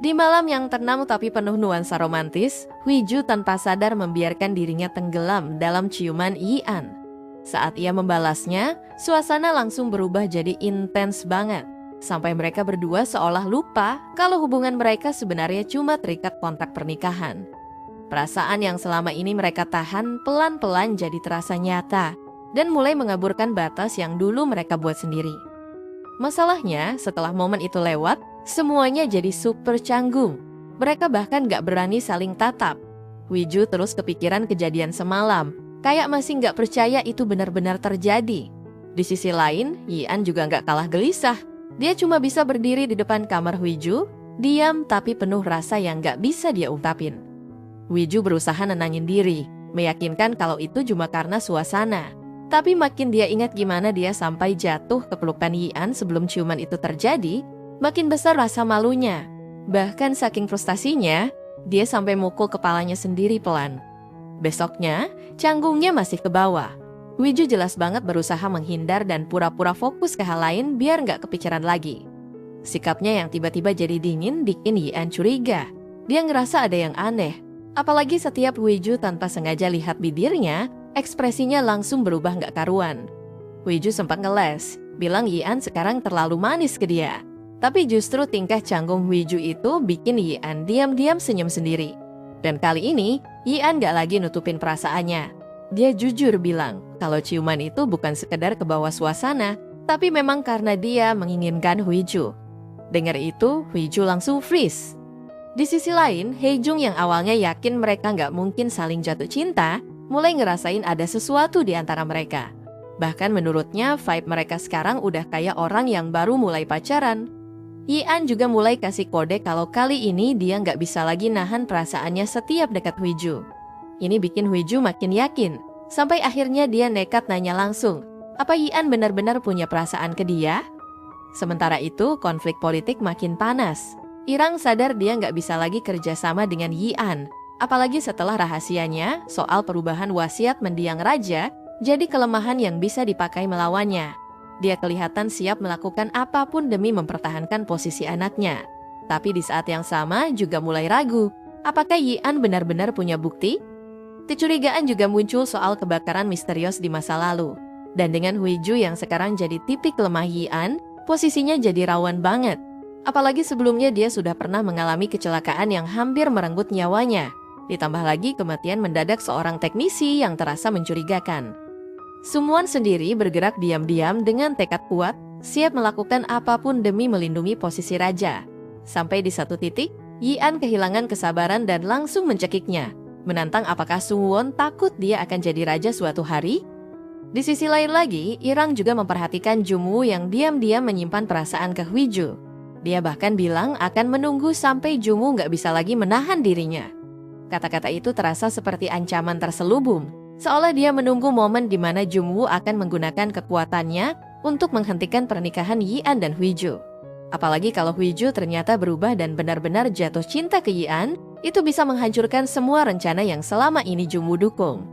Di malam yang tenang tapi penuh nuansa romantis, Huiju tanpa sadar membiarkan dirinya tenggelam dalam ciuman Yian. Saat ia membalasnya, suasana langsung berubah jadi intens banget. Sampai mereka berdua seolah lupa kalau hubungan mereka sebenarnya cuma terikat kontrak pernikahan. Perasaan yang selama ini mereka tahan pelan-pelan jadi terasa nyata dan mulai mengaburkan batas yang dulu mereka buat sendiri. Masalahnya, setelah momen itu lewat, semuanya jadi super canggung. Mereka bahkan gak berani saling tatap. Huiju terus kepikiran kejadian semalam, kayak masih gak percaya itu benar-benar terjadi. Di sisi lain, Yian juga gak kalah gelisah. Dia cuma bisa berdiri di depan kamar Huiju, diam tapi penuh rasa yang gak bisa dia ungkapin. Huiju berusaha nenangin diri, meyakinkan kalau itu cuma karena suasana. Tapi makin dia ingat gimana dia sampai jatuh ke pelukan Yian sebelum ciuman itu terjadi, makin besar rasa malunya. Bahkan saking frustasinya, dia sampai mukul kepalanya sendiri pelan. Besoknya, canggungnya masih ke bawah. Huiju jelas banget berusaha menghindar dan pura-pura fokus ke hal lain biar nggak kepikiran lagi. Sikapnya yang tiba-tiba jadi dingin bikin Yian curiga. Dia ngerasa ada yang aneh. Apalagi setiap Huiju tanpa sengaja lihat bibirnya, ekspresinya langsung berubah nggak karuan. Huiju sempat ngeles, bilang Yian sekarang terlalu manis ke dia. Tapi justru tingkah canggung Huiju itu bikin Yian diam-diam senyum sendiri. Dan kali ini, Yian gak lagi nutupin perasaannya. Dia jujur bilang kalau ciuman itu bukan sekedar kebawa suasana, tapi memang karena dia menginginkan Huiju. Dengar itu, Huiju langsung freeze. Di sisi lain, Haejung yang awalnya yakin mereka gak mungkin saling jatuh cinta, mulai ngerasain ada sesuatu di antara mereka. Bahkan menurutnya, vibe mereka sekarang udah kayak orang yang baru mulai pacaran. Yian juga mulai kasih kode kalau kali ini dia nggak bisa lagi nahan perasaannya setiap dekat Huiju. Ini bikin Huiju makin yakin, sampai akhirnya dia nekat nanya langsung, apa Yian benar-benar punya perasaan ke dia? Sementara itu, konflik politik makin panas. Irang sadar dia nggak bisa lagi kerjasama dengan Yian, apalagi setelah rahasianya soal perubahan wasiat mendiang raja jadi kelemahan yang bisa dipakai melawannya. Dia kelihatan siap melakukan apapun demi mempertahankan posisi anaknya. Tapi di saat yang sama juga mulai ragu, apakah Yian benar-benar punya bukti? Kecurigaan juga muncul soal kebakaran misterius di masa lalu. Dan dengan Huiju yang sekarang jadi titik lemah Yian, posisinya jadi rawan banget. Apalagi sebelumnya dia sudah pernah mengalami kecelakaan yang hampir merenggut nyawanya. Ditambah lagi kematian mendadak seorang teknisi yang terasa mencurigakan. Sumuan sendiri bergerak diam-diam dengan tekad kuat, siap melakukan apapun demi melindungi posisi raja. Sampai di satu titik, Yian kehilangan kesabaran dan langsung mencekiknya, menantang apakah Sungwon takut dia akan jadi raja suatu hari. Di sisi lain lagi, Irang juga memperhatikan Jungwoo yang diam-diam menyimpan perasaan ke Huiju. Dia bahkan bilang akan menunggu sampai Jungwoo nggak bisa lagi menahan dirinya. Kata-kata itu terasa seperti ancaman terselubung, seolah dia menunggu momen di mana Jungwoo akan menggunakan kekuatannya untuk menghentikan pernikahan Yian dan Huiju. Apalagi kalau Huiju ternyata berubah dan benar-benar jatuh cinta ke Yian, itu bisa menghancurkan semua rencana yang selama ini Jungwoo dukung.